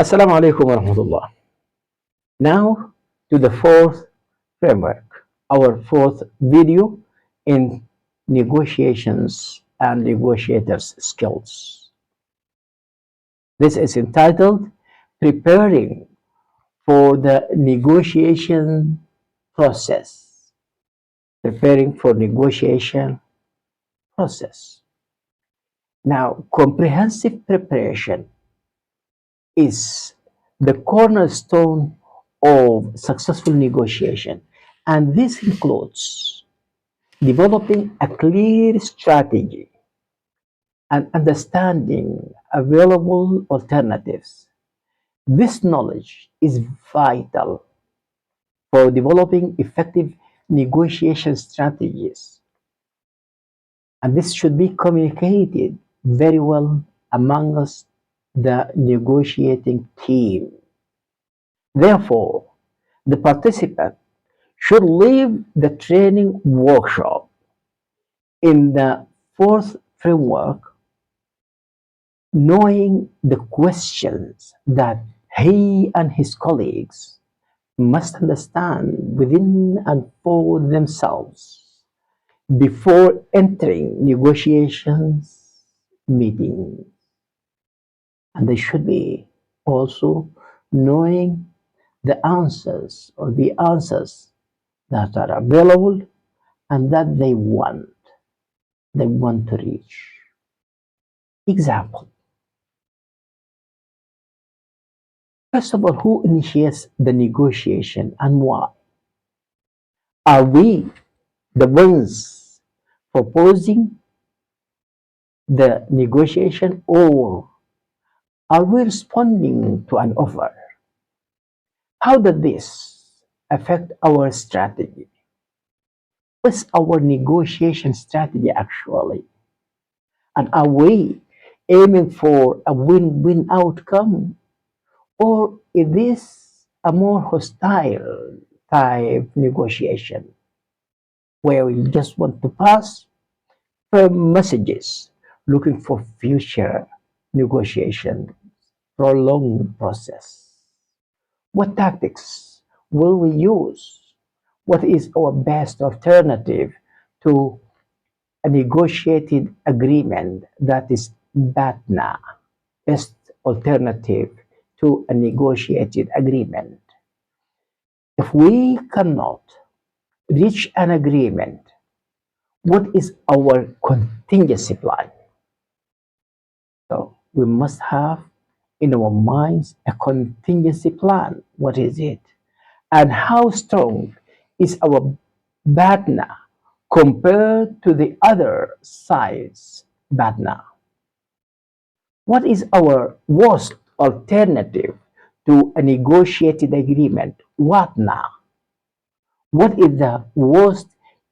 Assalamu alaikum wa rahmatullah. Now to the fourth framework, our fourth video in negotiations and negotiators' skills. This is entitled Preparing for the Negotiation Process. Preparing for negotiation process. Now, comprehensive preparation is the cornerstone of successful negotiation, and this includes developing a clear strategy and understanding available alternatives. This knowledge is vital for developing effective negotiation strategies, and this should be communicated very well amongst the negotiating team. Therefore, the participant should leave the training workshop in the fourth framework knowing the questions that he and his colleagues must understand within and for themselves before entering negotiations meetings. And they should be also knowing the answers or the answers that are available and that they want to reach. Example. First of all, who initiates the negotiation and why? Are we the ones proposing the negotiation, or are we responding to an offer? How does this affect our strategy? What's our negotiation strategy actually? And are we aiming for a win-win outcome, or is this a more hostile type negotiation where we just want to pass firm messages looking for future negotiation, prolonged process? What tactics will we use? What is our best alternative to a negotiated agreement that is BATNA, best alternative to a negotiated agreement? If we cannot reach an agreement, what is our contingency plan? So we must have in our minds a contingency plan. What is it? And how strong is our BATNA compared to the other side's BATNA? What is our worst alternative to a negotiated agreement? WATNA. What is the worst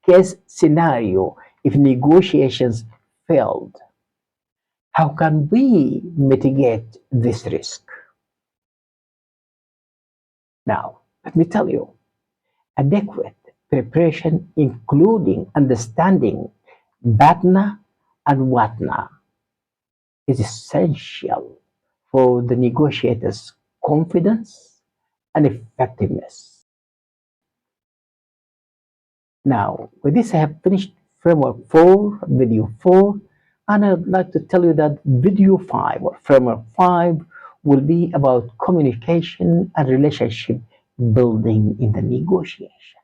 case scenario if negotiations failed? How can we mitigate this risk? Now, let me tell you, adequate preparation, including understanding BATNA and WATNA, is essential for the negotiators' confidence and effectiveness. Now, with this, I have finished framework 4, video 4, and I would like to tell you that video 5 or framework 5 will be about communication and relationship building in the negotiation.